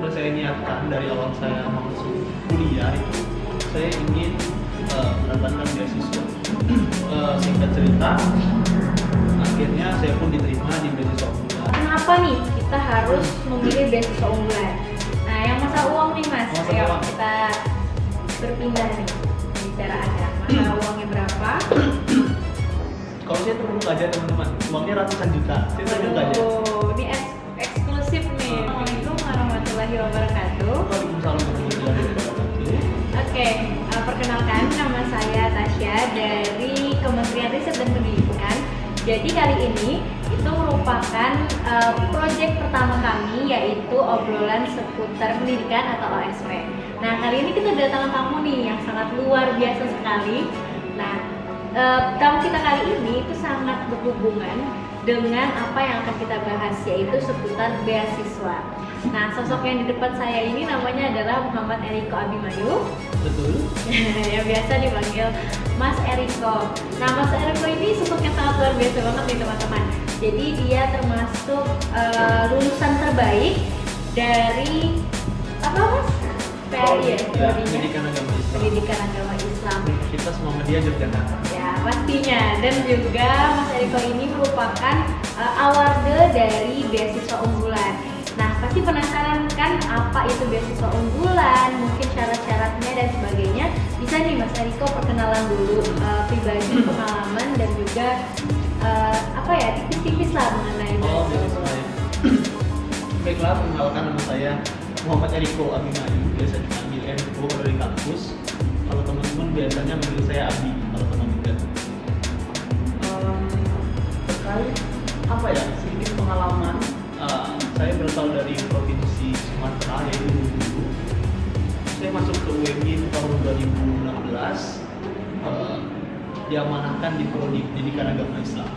sudah saya niatkan dari awal saya masuk kuliah itu saya ingin mendapatkan beasiswa. Singkat cerita, akhirnya saya pun diterima di beasiswa unggulan. Kenapa nih kita harus memilih beasiswa unggulan? Nah, yang masalah uang nih Mas, ayo kita berpindah nih bicara ada masalah uangnya berapa? Kalau saya terbuka aja teman-teman, uangnya ratusan juta. Saya terbuka aja. Ini eksklusif nih. Assalamualaikum warahmatullahi wabarakatuh. Waalaikumsalam warahmatullahi wabarakatuh. Oke, perkenalkan nama saya Tasya dari Kementerian Riset dan Pendidikan. Jadi kali ini itu merupakan proyek pertama kami, yaitu obrolan seputar pendidikan atau OSP. Nah, kali ini kita kedatangan tamu nih yang sangat luar biasa sekali. Nah, tamu kita kali ini itu sangat berhubungan dengan apa yang akan kita bahas, yaitu seputar beasiswa. Nah, sosok yang di depan saya ini namanya adalah Muhammad Eriko Abimanyu. Betul. Yang biasa dipanggil Mas Eriko. Nah, Mas Eriko ini sosok yang sangat luar biasa banget nih teman-teman. Jadi dia termasuk lulusan terbaik dari apa Mas? PRI ya, Pendidikan Agama Islam. Pendidikan Agama Islam. Universitas Muhammadiyah Yogyakarta. Ya, pastinya. Dan juga Mas Eriko ini merupakan award dari beasiswa unggulan. Nah, pasti penasaran kan apa itu beasiswa unggulan, mungkin syarat-syaratnya dan sebagainya. Bisa nih Mas Eriko perkenalan dulu pribadi, pengalaman dan juga apa ya, tipis-tipis lah mengenai beasiswa ya. Baiklah, perkenalkan nama saya Muhammad Eriko Abimanyu, biasa dipanggil Eriko dari kampus. Kalau teman-teman biasanya manggil saya Abi kalau teman dekat. Terkait apa ya, sedikit pengalaman. Saya berasal dari provinsi Sumatera, yaitu Bengkulu. Saya masuk ke UMY tahun 2016, diamanahkan di Prodi Pendidikan Agama Islam.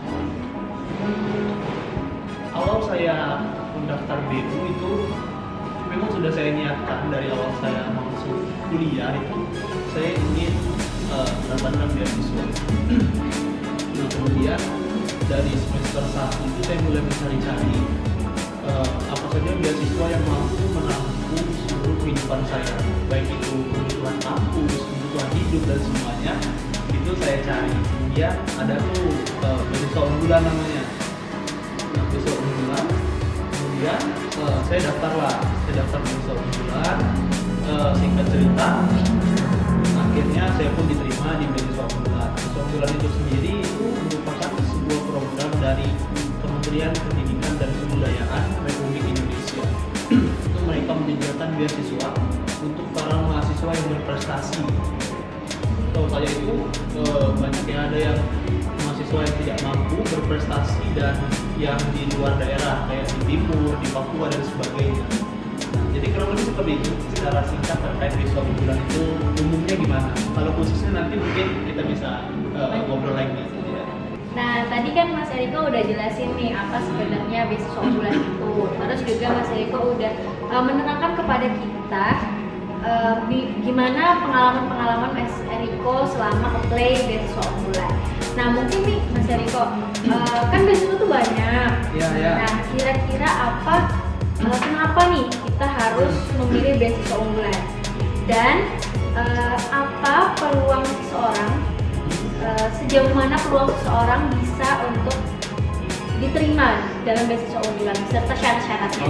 Awal saya mendaftar BU itu memang sudah saya niatkan dari awal saya masuk kuliah itu saya ingin mendapatkan beasiswa. Nah, kemudian dari semester 1 itu saya mulai mencari-cari apa saja beasiswa yang mampu menampung seluruh kehidupan saya, baik itu kebutuhan kampus, kebutuhan hidup dan semuanya itu saya cari. Kemudian ada tuh beasiswa unggulan namanya. Nah, beasiswa unggulan, kemudian saya daftar beasiswa unggulan. Singkat cerita, akhirnya saya pun diterima di beasiswa unggulan. Beasiswa unggulan itu sendiri itu merupakan sebuah program dari Kementerian Pendidikan dan Kebudayaan Republik Indonesia. Itu mereka menyediakan beasiswa untuk para mahasiswa yang berprestasi. Tahu saya itu banyak yang ada yang mahasiswa yang tidak mampu berprestasi dan yang di luar daerah kayak di Timur, di Papua dan sebagainya. Jadi kurang lebih seperti itu secara singkat terkait beasiswa unggulan itu umumnya gimana. Kalau khususnya nanti mungkin kita bisa ngobrol lagi. Nah, tadi kan Mas Eriko udah jelasin nih apa sebenarnya beasiswa unggulan itu. Terus juga Mas Eriko udah menerangkan kepada kita gimana pengalaman-pengalaman Mas Eriko selama apply beasiswa unggulan. Nah, mungkin nih Mas Eriko, kan beasiswa tuh banyak. Ya. Nah, kira-kira kenapa nih kita harus memilih beasiswa unggulan? Dan apa peluang seseorang, sejauh mana peluang seseorang bisa untuk diterima dalam beasiswa unggulan serta syarat-syaratnya?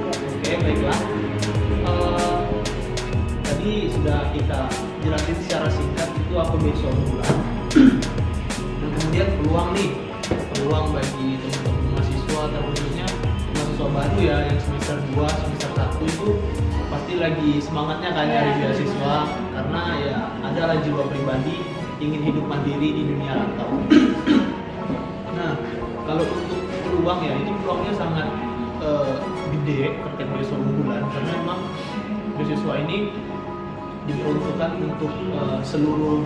Oke, baiklah. Tadi sudah kita jelasin secara singkat itu apa beasiswa unggulan. Dan kemudian peluang bagi teman-teman mahasiswa, terkhususnya mahasiswa baru ya yang semester 2, semester 1 itu pasti lagi semangatnya kan nyari beasiswa karena ya adalah jiwa pribadi ingin hidup mandiri di dunia rantau. Nah, kalau untuk peluang ya, itu peluangnya sangat gede terkait beasiswa unggulan karena memang beasiswa ini diperuntukkan untuk seluruh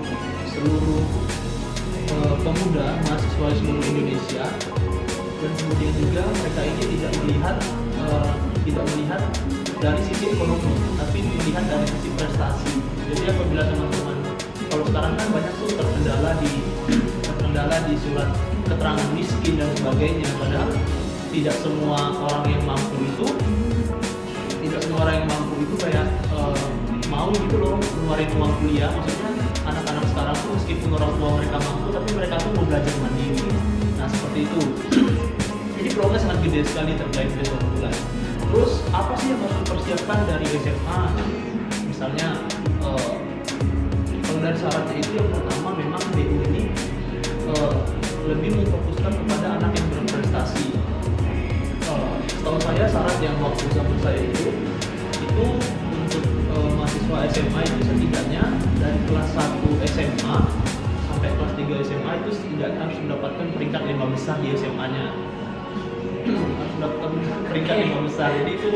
pemuda mahasiswa di seluruh Indonesia, dan kemudian juga mereka ini tidak melihat dari sisi ekonomi, tapi dilihat dari sisi prestasi. Jadi apabila teman-teman, kalau sekarang kan banyak tuh terkendala di surat keterangan miskin dan sebagainya, padahal tidak semua orang yang mampu itu nggak semua orang yang mampu itu kayak mau gitu loh ngeluarin uang kuliah. Maksudnya anak-anak sekarang tuh meskipun orang tua mereka mampu tapi mereka tuh mau belajar mandiri. Nah seperti itu. Jadi peluangnya sangat gede sekali terkait beasiswa unggulan. Terus apa sih yang harus dipersiapkan dari SMA? Misalnya kalau dari syaratnya itu yang pertama memang BU ini lebih memfokuskan kepada anak yang berprestasi. Setahu saya syarat yang waktu zaman saya itu untuk mahasiswa SMA itu setidaknya dari kelas 1 SMA sampai kelas 3 SMA itu setidaknya harus mendapatkan peringkat 5 besar di SMA-nya. Harus mendapatkan peringkat 5 besar. Jadi itu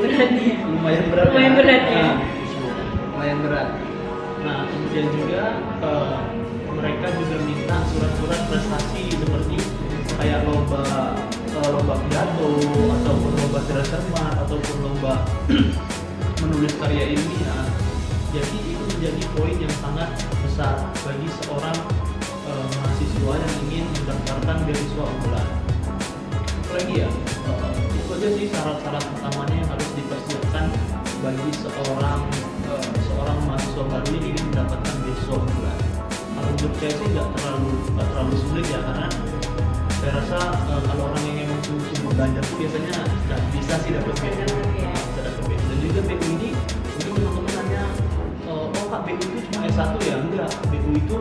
lumayan berat. Lumayan berat ya. Lumayan berat. Nah, kemudian juga mereka juga minta surat-surat prestasi seperti kayak lomba pidato ataupun lomba cermat ataupun lomba menulis karya ilmiah. Jadi itu menjadi poin yang sangat besar bagi seorang mahasiswa yang ingin mendaftarkan beasiswa unggulan. Apalagi ya, itu aja sih syarat-syarat utamanya yang harus dipersiapkan bagi seorang mahasiswa baru yang ingin mendapatkan beasiswa unggulan. Kalau menurut saya sih nggak terlalu sulit ya, karena saya rasa kalau orang yang emang sungguh belajar tuh biasanya nggak bisa sih dapat BU. Dan juga BU ini mungkin teman-teman nanya, oh Kak BU itu cuma S1 ya? Enggak, BU itu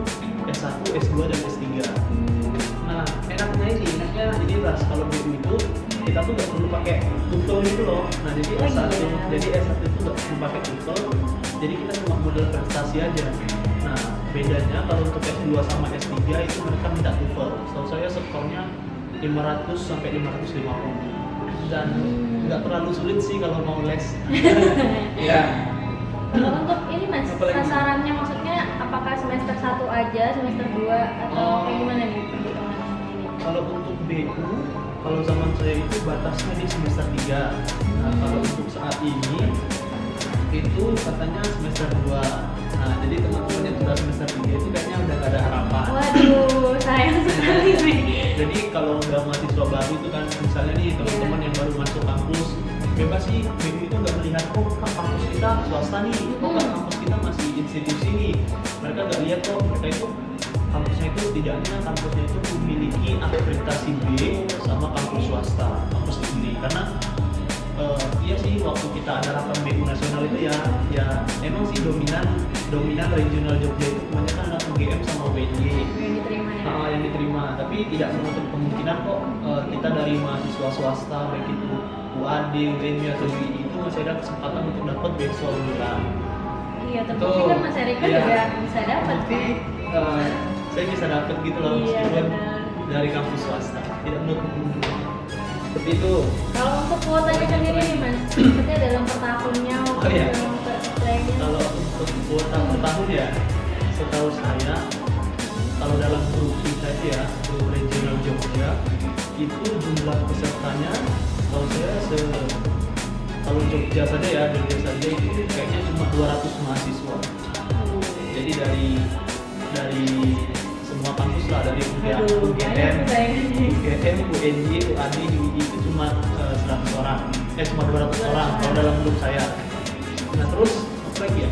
S1, S2 dan S3. Nah enaknya jadi ras kalau BU itu kita tuh nggak perlu pakai TOEFL gitu loh. Nah jadi S1 itu nggak perlu pakai TOEFL, jadi kita cuma modal prestasi aja. Nah bedanya kalau untuk S2 sama S3 itu mereka minta TOEFL. Setahu saya skornya 500 sampai 550 dan nggak terlalu sulit sih kalau mau les. Ya. Kalau untuk ini Mas, sasarannya maksudnya apakah semester 1 aja, semester 2 atau kayak gimana nih perhitungan ini? Kalau untuk BU, kalau zaman saya itu batasnya di semester 3. Nah, kalau untuk saat ini itu katanya semester 2. Nah, jadi teman-teman yang sudah semester 3 itu kayaknya udah gak ada harapan. Waduh, sayang sekali nih. Jadi kalau udah mahasiswa baru itu kan, misalnya nih teman-teman yang baru masuk kampus, bebas sih, BU itu nggak melihat, oh kan kampus kita swasta nih, oh kan kampus kita masih institusi nih. Mereka nggak lihat kok, mereka itu kampusnya itu setidaknya kampusnya itu memiliki akreditasi B sama kampus swasta, kampus negeri. Karena iya sih waktu kita ada rapat BU nasional itu ya emang sih dominan regional Jogja itu kebanyakan anak UGM sama UNJ yang diterima, tapi tidak menutup kemungkinan kok kita dari mahasiswa swasta baik itu UAD, UNJ atau UI itu masih ada kesempatan untuk dapat beasiswa unggulan. Iya, tentu kan Mas Erika juga bisa dapat kan? Saya bisa dapat gitu loh, meskipun dari kampus swasta, tidak menutup kemungkinan. Seperti itu. Kalau untuk kuotanya sendiri nih Mas, maksudnya dalam per tahunnya Kalau untuk kuota per tahun ya, setahu saya kalau dalam grup kita itu ya, grup regional Jogja itu jumlah pesertanya setahu saya kalau Jogja saja ya, Jogja saja itu kayaknya cuma 200 mahasiswa. Jadi dari semua kampus lah, dari UGM, UNJ, UAD, UI itu cuma 100 orang, cuma 200 orang kalau dalam grup saya. Nah terus apa lagi ya?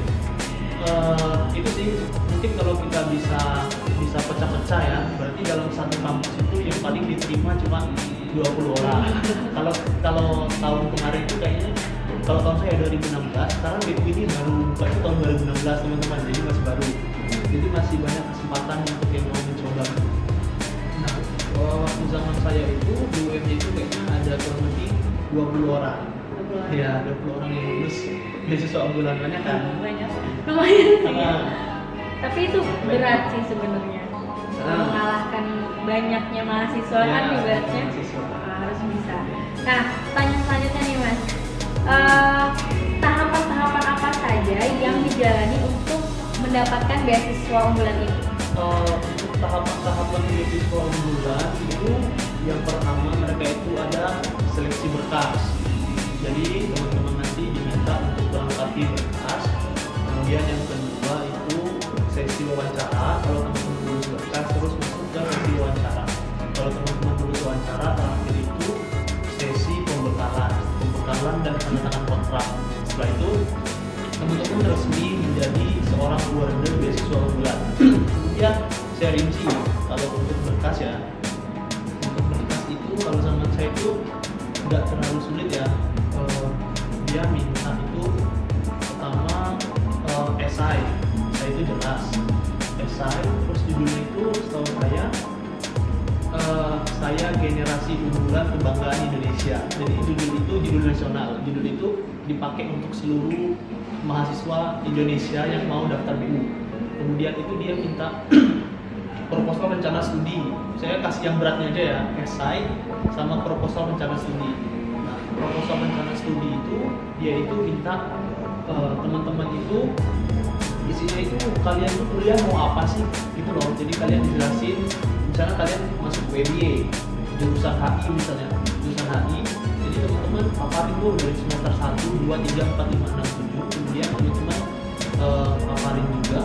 Itu sih mungkin kalau kita bisa pecah-pecah ya, berarti dalam satu kampus itu yang paling diterima cuma 20 orang. Kalau tahun kemarin itu kayaknya, kalau tahun saya 2016, sekarang BU ini baru buka itu tahun 2016 teman-teman, jadi masih baru. Jadi masih banyak kesempatan untuk yang mau mencoba. Nah, waktu zaman saya itu di UMJ itu kayaknya ada kurang lebih 20 orang. Ya, 20 orang yang lulus beasiswa unggulan, banyak kan? Banyak. Lumayan. Tapi itu berat sih sebenarnya. Mengalahkan banyaknya mahasiswa kan ibaratnya harus bisa. Nah, pertanyaan selanjutnya nih Mas. Tahapan-tahapan apa saja yang dijalani untuk mendapatkan beasiswa unggulan ini? Untuk tahapan-tahapan beasiswa unggulan itu yang pertama mereka itu ada seleksi berkas. Jadi teman-teman nanti diminta untuk melengkapi berkas. Kemudian yang kedua itu sesi wawancara. Kalau teman-teman lulus berkas terus masuk ke sesi wawancara. Kalau teman-teman lulus wawancara terakhir itu sesi pembekalan dan tanda tangan kontrak. Setelah itu teman-teman resmi menjadi seorang awardee beasiswa unggulan. Kemudian saya rinci kalau untuk berkas ya. Untuk berkas itu kalau zaman saya itu nggak terlalu sulit ya. Dia minta itu pertama esai itu jelas esai, terus judulnya itu setahu saya generasi unggulan kebanggaan Indonesia. Jadi judul itu judul nasional, judul itu dipakai untuk seluruh mahasiswa Indonesia yang mau daftar BU. Kemudian itu dia minta proposal rencana studi. Saya kasih yang beratnya aja ya, esai sama proposal rencana studi. Nah, proposal rencana studi itu dia itu minta teman-teman itu isinya itu kalian tuh kuliah mau apa sih gitu loh. Jadi kalian dijelasin, misalnya kalian masuk WBA jurusan HI misalnya, jurusan HI, jadi teman-teman paparin dulu dari semester 1, 2, 3, 4, 5, 6, 7. Kemudian teman-teman paparin juga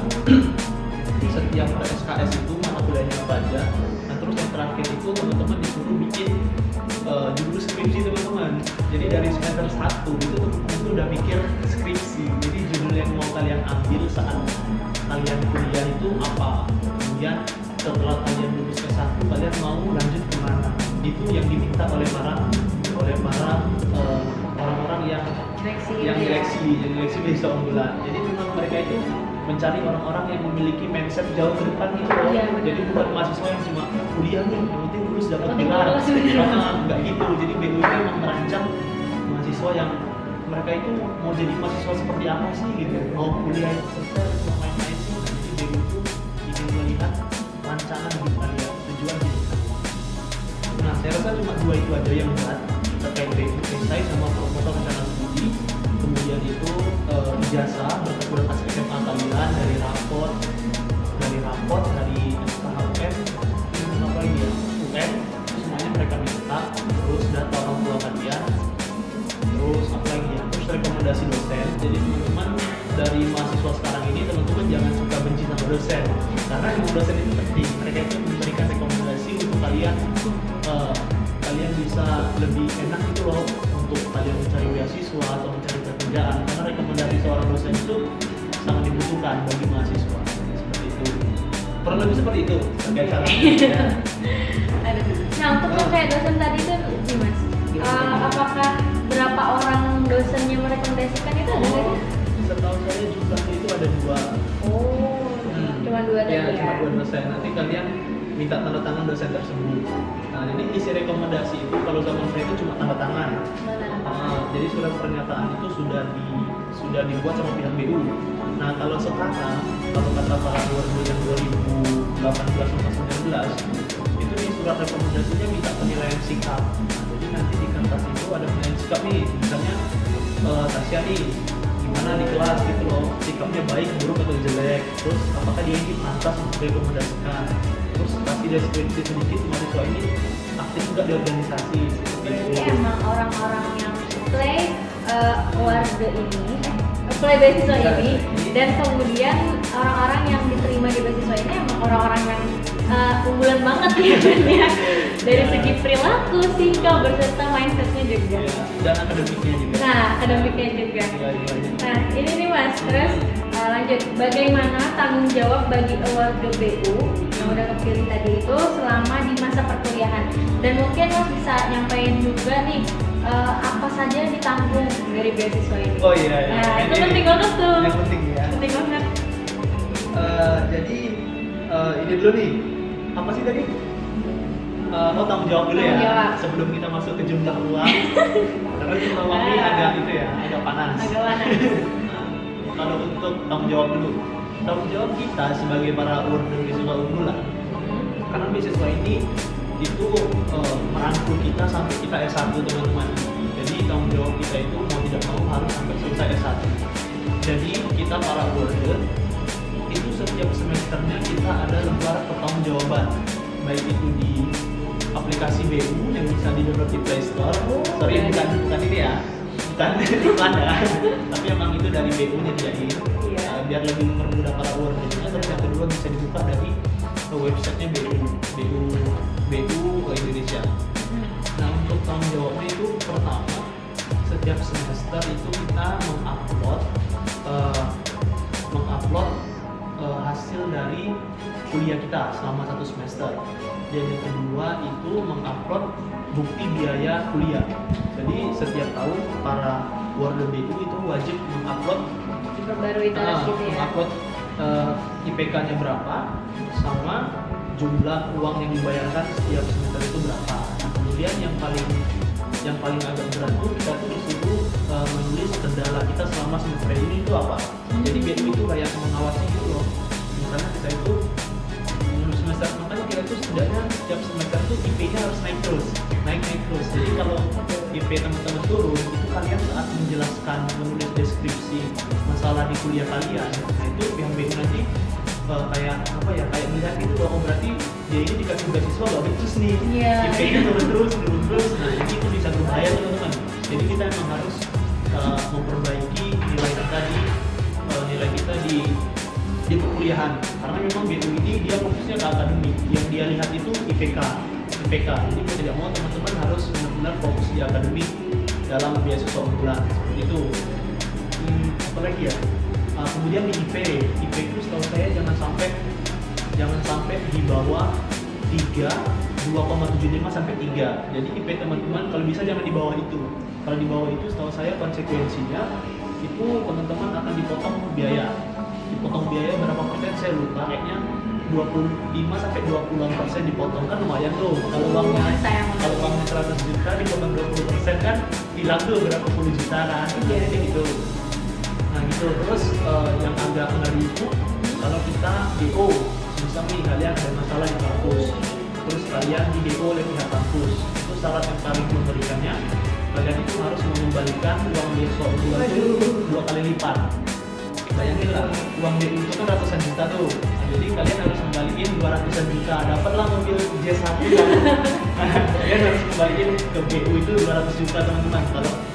setiap SKS itu mata kuliahnya apa aja. Nah terus yang terakhir itu teman-teman disuruh bikin judul skripsi teman-teman. Jadi dari semester 1 itu teman-teman udah mikir skripsi. Jadi judul yang mau kalian ambil saat kalian kuliah itu apa. Kemudian setelah kalian lulus ke S1 kalian mau lanjut kemana. Itu yang diminta oleh para orang-orang yang direksi beasiswa unggulan. Jadi memang mereka itu mencari orang-orang yang memiliki mindset jauh ke depan gitu loh. Ya, jadi bukan mahasiswa yang cuma kuliah nih, yang penting lulus dapat gelar. Enggak gitu. Jadi BU itu memang merancang mahasiswa yang mereka itu mau jadi mahasiswa seperti apa sih gitu. Mau kuliah itu selesai, mau main-main sih. Jadi BU itu ingin melihat rancangan hidup kalian, tujuan hidup kalian. Nah, saya rasa cuma dua itu aja yang berat terkait BU, esai sama proposal rencana studi. Kemudian itu ijazah berkas SMA kalian dari raport, dari SKHM, apa lagi ya, UN, semuanya mereka minta. Terus data orang tua kalian, terus apa lagi ya, terus rekomendasi dosen. Jadi teman-teman dari mahasiswa sekarang ini teman-teman jangan suka benci sama dosen, karena emang dosen itu penting. Mereka itu memberikan rekomendasi untuk kalian bisa lebih enak gitu loh untuk kalian mencari beasiswa atau mencari pekerjaan, karena rekomendasi seorang dosen itu sangat dibutuhkan bagi mahasiswa. Seperti itu, kurang lebih seperti itu terkait caranya. Nah untuk yang kayak dosen tadi itu Mas, apakah berapa orang dosennya merekomendasikan itu ada nggak? Setahu saya jumlahnya itu ada 2. Cuma 2 tadi ya? Cuma 2 dosen. Nanti kalian minta tanda tangan dosen tersebut. Nah, jadi isi rekomendasi itu kalau zaman saya itu cuma tanda tangan. Jadi surat pernyataan itu sudah dibuat sama pihak BU. Nah, kalau sekarang, kalau kata para awardee yang 2018 sama 19, itu di surat rekomendasinya minta penilaian sikap. Nah, jadi nanti di kertas itu ada penilaian sikap nih, misalnya Tasya nih gimana di kelas gitu loh, sikapnya baik, buruk atau jelek, terus apakah dia ini pantas untuk direkomendasikan, terus kasih deskripsi sedikit mahasiswa ini aktif juga di organisasi. Berarti emang orang-orang yang awardee ini, play beasiswa ini, dan kemudian orang-orang yang diterima di beasiswa ini emang orang-orang yang unggulan banget ya, dari segi perilaku, sikap, berserta mindsetnya juga. Dan akademiknya juga. Nah, akademiknya juga. Nah, ini nih Mas, terus lanjut, bagaimana tanggung jawab bagi awardee BU yang udah kepilih tadi itu selama di masa perkuliahan? Dan mungkin Mas bisa nyampain juga nih apa saja yang ditanggung dari beasiswa ini. Oh iya. Nah, itu penting banget tuh. Yang penting ya. Penting banget. Jadi ini dulu nih, apa sih tadi? Tanggung jawab dulu Tanggung ya. jawab. Sebelum kita masuk ke jumlah uang, karena jumlah uang ini agak itu ya, agak panas. Agak panas. Kalau untuk tanggung jawab dulu, tanggung jawab kita sebagai para awardee beasiswa unggulan, karena beasiswa ini itu merangkul kita sampai kita S1 teman-teman. Jadi tanggung jawab kita itu mau tidak mau harus sampai selesai S1. Jadi kita para awardee itu setiap semesternya kita ada lembar pertanggungjawaban, baik itu di aplikasi BU yang bisa di-download di Play Store. Sorry, bukan ini ya, bukan iklan ya, tapi emang itu dari BU nyediain biar lebih mempermudah para awardee-nya. Terus yang kedua bisa dibuka dari websitenya BU Indonesia. Nah, untuk tanggung jawabnya itu pertama, setiap semester itu kita mengupload kuliah kita selama 1 semester. Dan yang kedua itu mengupload bukti biaya kuliah. Jadi setiap tahun para warga BU itu wajib mengupload Diperbarui terus gitu ya. mengupload IPK-nya berapa sama jumlah uang yang dibayarkan setiap semester itu berapa. Nah, kemudian yang paling agak berat tuh kita tuh disuruh menulis kendala kita selama semester ini itu apa. Jadi BU itu kayak mengawasi gitu loh. Misalnya kita itu semester, makanya kita itu setidaknya setiap semester itu IP-nya harus naik terus. Jadi kalau IP teman-teman turun, itu kalian saat menjelaskan, menulis deskripsi masalah di kuliah kalian, nah itu pihak BU nanti kayak apa ya, kayak melihat itu loh, oh berarti dia ini dikasih beasiswa loh, terus nih IP-nya turun terus. Nah jadi itu bisa berbahaya teman-teman. Jadi kita memang harus memperbaiki nilai kita di perkuliahan, karena memang BU ini dia fokusnya ke akademik, yang dia lihat itu IPK. Jadi mau tidak mau teman-teman harus benar-benar fokus di akademik dalam beasiswa unggulan seperti itu. Apalagi ya, kemudian di IP itu setahu saya jangan sampai di bawah 2,75 sampai 3. Jadi IP teman-teman kalau bisa jangan di bawah itu. Kalau di bawah itu setahu saya konsekuensinya itu teman-teman akan dipotong biaya berapa persen saya lupa, kayaknya 25 sampai 20% dipotong, kan lumayan tuh. Kalau uangnya 100 juta dipotong 20% kan hilang tuh berapa puluh juta kan. Jadi gitu. Nah gitu. Terus yang agak ngeri itu kalau kita DO, misalnya nih kalian ada masalah di kampus, terus kalian di DO oleh pihak kampus, itu syarat yang paling mengerikannya kalian itu harus mengembalikan uang beasiswa itu 2 kali lipat. Bayangin lah, uang BU itu kan ratusan juta tuh. Nah, jadi kalian harus kembaliin 200-an juta. Dapatlah mobil J1 kan. Kalian harus kembaliin ke BU itu 200 juta teman-teman.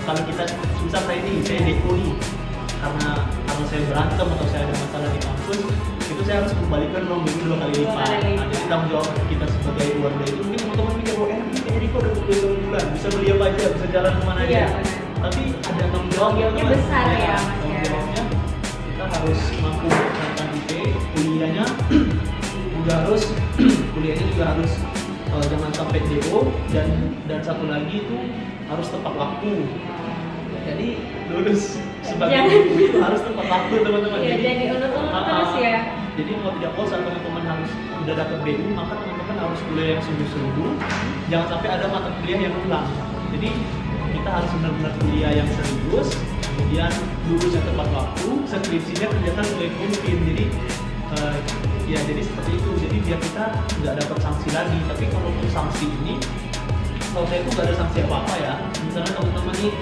Kalau kita susah saya DO nih. Karena saya berantem atau saya ada masalah di kampus, itu saya harus kembalikan uang BU 2 kali lipat. Nah, jadi tanggung jawab kita sebagai warga itu, mungkin teman-teman mikir, oh ini kok udah 20 bulan, bisa beli apa aja, bisa jalan kemana aja. Tapi ada tanggung jawabnya besar ya, tanggung jawabnya kita harus mampu melakukan IP, kuliahnya juga harus jangan sampai DO, dan satu lagi itu harus tepat waktu. Jadi lulus sebagai DO itu harus tepat waktu teman-teman. Jadi ulur-ulur terus ya. Jadi mau tidak mau saat teman-teman harus udah dapat BU, maka teman-teman harus kuliah yang sungguh-sungguh. Jangan sampai ada mata kuliah yang ulang. Jadi kita harus benar-benar kuliah yang serius, kemudian lulusnya tepat waktu, skripsinya kerjakan sebaik mungkin. Jadi seperti itu. Jadi biar kita nggak dapat sanksi lagi. Tapi kalau untuk sanksi ini, kalau saya itu nggak ada sanksi apa-apa ya. Misalnya teman-teman nih,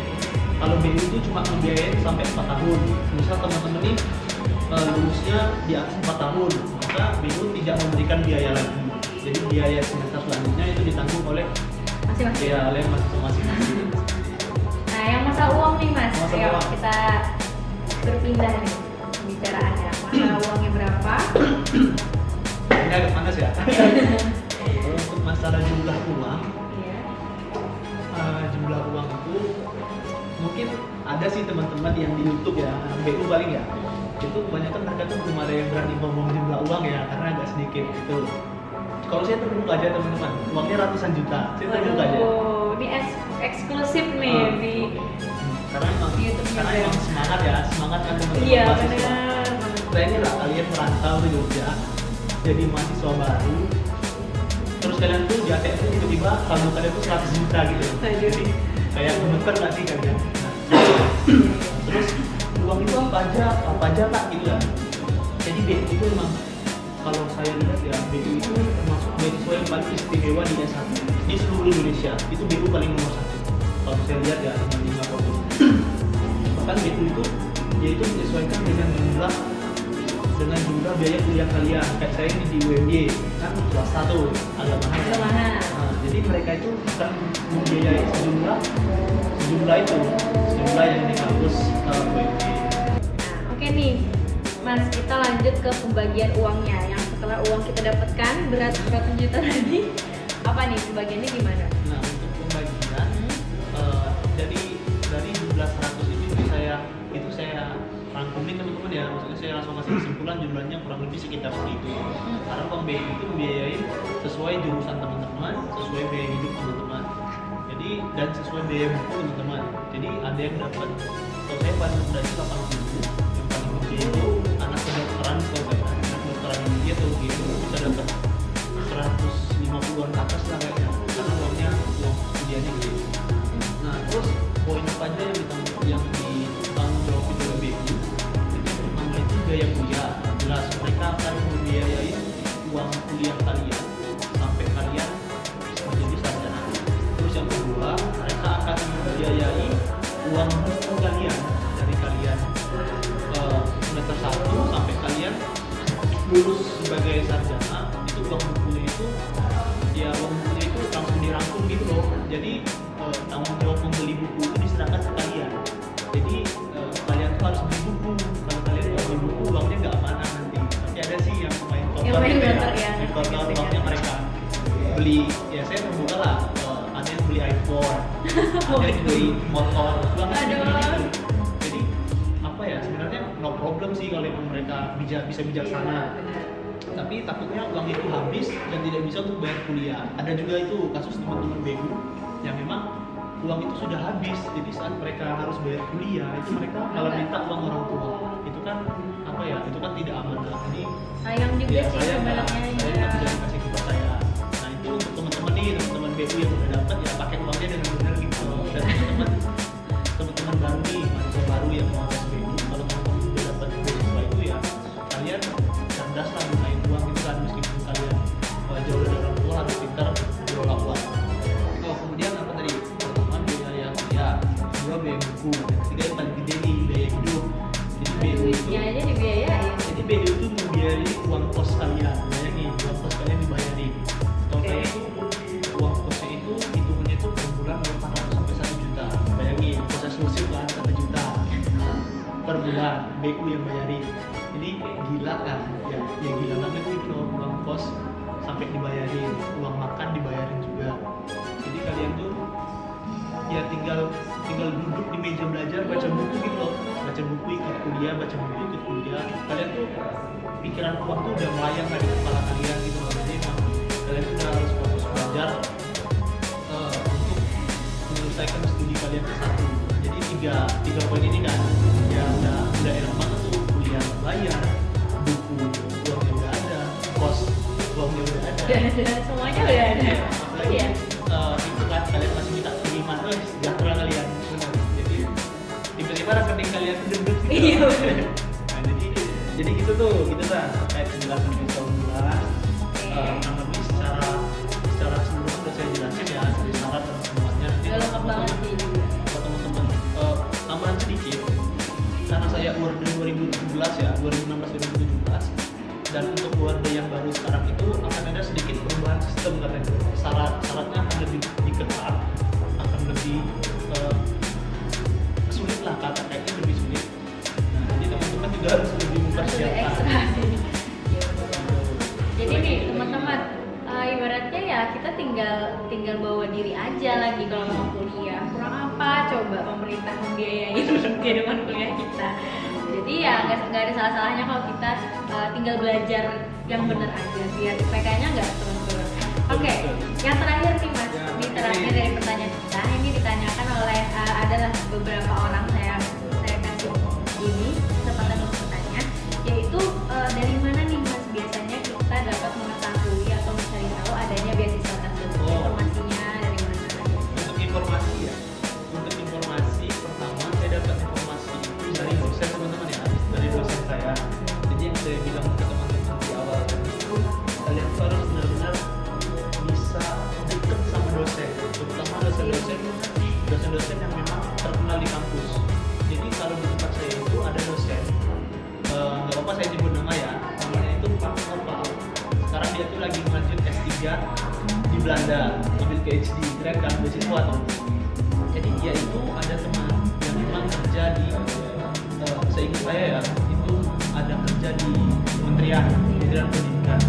kalau BU itu cuma membiayain sampai 4 tahun. Misal teman-teman nih lulusnya di atas 4 tahun, maka BU tidak memberikan biaya lagi. Jadi biaya semester selanjutnya itu ditanggung oleh masing-masing. Nah, yang masalah uang nih Mas, Masalah uang. kita berpindah nih pembicaraannya. Masalah uangnya berapa? Ini agak panas ya. Kalau untuk masalah jumlah uang, jumlah uang itu mungkin ada sih teman-teman yang di YouTube ya, BU paling ya. Itu kebanyakan mereka tuh belum ada yang berani ngomong jumlah uang ya, karena agak sedikit gitu. Kalau saya terbuka aja teman-teman, uangnya ratusan juta. Saya terbuka aja. Ini eksklusif nih karena emang semangat kan teman-teman. Iya mahasiswa. benar. Bayangin lah kalian merantau ke Jogja, jadi mahasiswa baru, terus kalian tuh di ATM tuh tiba-tiba saldo kalian tuh 100 juta gitu. Jadi kayak gemeter nggak sih kalian? Terus uang itu apa aja tak gitu ya. Jadi BU itu memang kalau saya lihat ya, BU itu termasuk beasiswa yang paling istimewa di S1 di seluruh Indonesia. Itu BU paling nomor 1 kalau saya lihat ya, dibanding apapun. Bahkan BU itu dia itu menyesuaikan dengan jumlah biaya kuliah kalian. Kayak saya ini di UMY kan swasta tuh agak mahal. Nah, jadi mereka itu akan membiayai sejumlah yang di kampus UMY. Oke nih, Mas, kita lanjut ke pembagian uangnya. Yang setelah uang kita dapatkan berat 100 juta tadi, apa nih pembagiannya gimana? Nah, untuk pembagian dari jumlah 100 itu saya rangkumin teman-teman ya. Maksudnya saya langsung kasih kesimpulan jumlahnya kurang lebih sekitar segitu. Karena uang BU itu membiayai sesuai jurusan teman-teman, sesuai biaya hidup teman-teman. Jadi dan sesuai biaya buku teman-teman. Jadi ada yang dapat, kalau saya paling rendah itu 80.000, yang paling gede itu anak kedokteran atau kayak anak kedokteran India atau gitu bisa dapat 150-an ke atas lah kayaknya, karena uang kuliahnya gede. Nah terus poin apa aja yang ditanggung jawab oleh BU? Itu pertama itu biaya kuliah, jelas mereka akan membiayai uang kuliah kalian sampai kalian menjadi sarjana. Terus yang kedua, mereka akan membiayai uang buku kalian dari kalian semester 1 sampai kalian lulus sebagai sarjana. Itu uang bukunya itu langsung dirangkum gitu loh. Jadi tanggung jawab membeli buku itu diserahkan ke kalian. Jadi kalian tuh harus beli buku. Kalau kalian nggak beli buku, uangnya nggak amanah nanti. Tapi ada sih yang main kotor gitu ya. Main kotor uangnya mereka beli. Ya saya terbuka lah. Ada yang beli iPhone, ada yang beli motor. Uangnya gitu. Jadi apa ya? Sebenarnya no problem sih kalau emang mereka bisa bijaksana. Tapi takutnya uang itu habis dan tidak bisa untuk bayar kuliah. Ada juga itu kasus teman-teman BU yang memang uang itu sudah habis, jadi saat mereka harus bayar kuliah itu mereka malah minta uang orang tua. Itu kan apa ya? Itu kan tidak amanah. Jadi sayang juga ya, sih sebenarnya. Saya nggak bisa dikasih ke saya. Nah itu untuk teman-teman nih, teman-teman BU yang udah dapat ya pakai uangnya dengan benar gitu. Dan teman-teman baru nih, mahasiswa baru yang mau tes BU, kalau teman-teman udah dapat beasiswa itu ya kalian cerdas lah gunain uang itu kan, meskipun kalian jauh dari orang tua harus pintar berolah uang. Oh kemudian apa tadi? Pertama biaya kuliah, kedua biaya buku, ketiga yang paling gede nih biaya hidup. Jadi BU itu aja dibiayain. Jadi BU itu membiayai uang kos kalian. Bayangin uang kos kalian dibayarin. Kalau kayak itu uang kosnya itu hitungannya itu per bulan 400 sampai 1 juta. Bayangin kos eksklusif kan 1 juta per bulan BU yang bayarin. Jadi gila kan? Ya gila banget itu loh, uang kos sampai dibayarin, uang makan dibayarin juga. Jadi kalian tuh ya tinggal duduk di meja belajar baca buku gitu loh, baca buku ikut kuliah, baca buku ikut kuliah. Kalian tuh pikiran uang tuh udah melayang di kepala kalian gitu loh. Jadi emang kalian tuh udah harus fokus belajar untuk menyelesaikan studi kalian ke satu. Jadi tiga poin ini kan ya udah enak banget tuh, kuliah bayar, buku uangnya udah ada, kos uangnya udah ada, semuanya udah ada. Apalagi itu kan kalian masih minta kiriman, sejahtera kalian. Jadi tiba-tiba rekening kalian duduk gitu. Nah, jadi gitu tuh, gitu kan terkait penjelasan visual. Kurang lebih secara keseluruhan udah saya jelasin ya, dari syarat dan semuanya. Nanti lengkap banget sih juga. Buat teman-teman tambahan sedikit, karena saya award 2017 ya, 2016-2017, dan untuk award yang baru sekarang itu akan ada sedikit perubahan sistem katanya. Syaratnya akan lebih diketat, akan lebih sulit lah, kayaknya lebih sulit. Nah, jadi teman-teman juga harus lebih mempersiapkan. Jadi nih teman-teman, ibaratnya ya kita tinggal bawa diri aja lagi kalau mau kuliah. Kurang apa coba pemerintah membiayain kehidupan kuliah kita. Jadi ya nggak ada salah-salahnya kalau kita tinggal belajar yang benar aja biar IPK-nya nggak turun-turun. Oke, yang terakhir nih Mas, ini terakhir dari pertanyaan kita. Ini ditanyakan oleh adalah beberapa orang, saya kasih ini kesempatan untuk bertanya, yaitu dari mana nih Mas biasanya kita dapat mengetahui atau mencari tahu adanya beasiswa tersebut? Informasinya dari mana? Untuk informasi pertama saya dapat informasi itu dari dosen teman-teman ya, dari dosen saya. Jadi yang saya bilang ke teman-teman di awal itu, kalian harus benar-benar bisa dekat sama dosen, terutama dosen-dosen yang memang terkenal di kampus. Jadi kalau di tempat saya itu ada dosen, nggak apa-apa saya sebut nama ya, namanya itu Pak Nopal. Sekarang dia tuh lagi melanjut S3 di Belanda, ambil PhD, keren kan, beasiswa tuh. Jadi dia itu ada teman yang memang kerja di, seingat saya ya, itu ada kerja di Kementerian Pendidikan.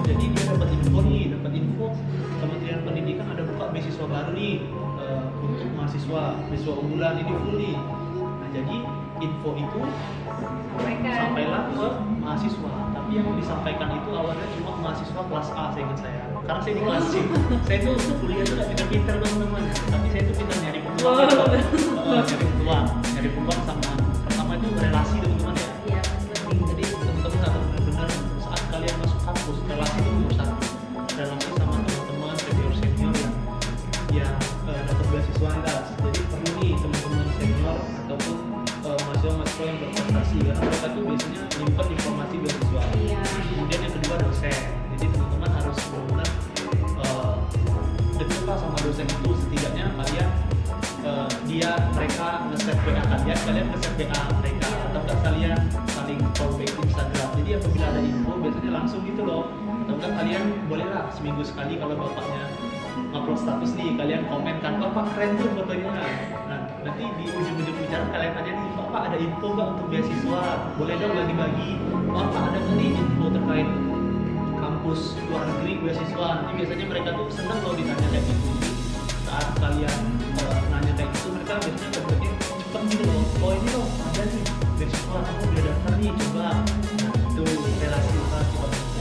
Jadi dia dapat info Kementerian Pendidikan ada buka beasiswa baru nih untuk mahasiswa unggulan, ini full nih. Nah jadi info itu sampailah ke mahasiswa. Tapi yang disampaikan itu awalnya cuma mahasiswa kelas A, saya ingat saya. Karena saya di kelas C. Saya tuh kuliah tuh gak pinter-pinter teman-teman. Tapi saya tuh pinter nyari peluang. Nyari peluang sama pertama itu relasi teman-teman ya. Iya. Jadi teman-teman harus benar-benar saat kalian masuk kampus, relasi itu nomor satu. Relasi sama teman-teman senior yang dapat beasiswa enggak. Jadi perlu nih teman-teman senior ataupun mahasiswa-mahasiswa yang berprestasi, karena mereka tuh biasanya nyimpen informasi beasiswa. Iya. Kemudian yang kedua dosen. Jadi teman-teman harus benar-benar dekat sama dosen itu, setidaknya kalian mereka nge-save WA kalian nge-save WA mereka, atau enggak kalian saling follow back Instagram. Jadi apabila ada info biasanya langsung gitu loh. Atau enggak kalian bolehlah seminggu sekali kalau bapaknya ngupload status nih, kalian komen kan, bapak keren tuh fotonya. Nah nanti di ujung-ujung bicara kalian tanya nih, bapak ada info nggak untuk beasiswa, boleh dong bagi-bagi. Bapak ada nggak nih info terkait kampus luar negeri beasiswa? Nanti biasanya mereka tuh seneng kalau ditanya kayak gitu. Saat kalian nanya kayak gitu, mereka biasanya berarti cepet gitu loh, oh ini loh ada nih beasiswa, aku udah daftar nih, coba. Nah itu relasi coba.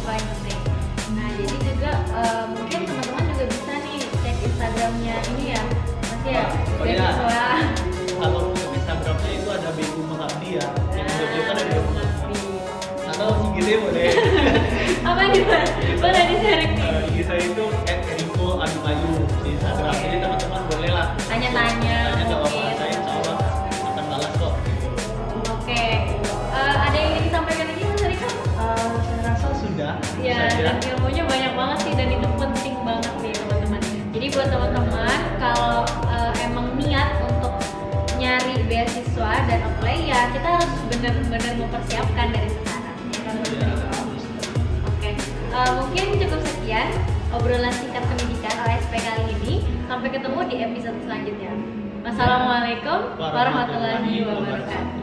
Paling penting. Nah jadi juga mungkin teman-teman juga bisa nih cek Instagramnya ini ya, Mas ya, beasiswa. Kalau untuk Instagramnya itu ada BU Mengabdi ya, yang video kan ada BU Mengabdi. Atau IG-nya boleh. Apa nih Mas? Boleh di-sharing nih. IG saya itu @eriko_ayu di Instagram. Jadi teman-teman boleh lah Tanya-tanya. ke bapak saya, insya Allah akan balas kok. Oke. Ada yang ingin disampaikan lagi Mas Erika? Saya rasa sudah. Ya, dan ilmunya banyak banget sih, dan itu penting banget nih teman-teman. Jadi buat teman-teman kalau emang niat untuk nyari beasiswa dan apply ya, kita harus benar-benar mempersiapkan dari sekarang. Ya kan? Oke. Mungkin cukup sekian obrolan singkat pendidikan OSP kali ini. Sampai ketemu di episode selanjutnya. Wassalamualaikum warahmatullahi wabarakatuh.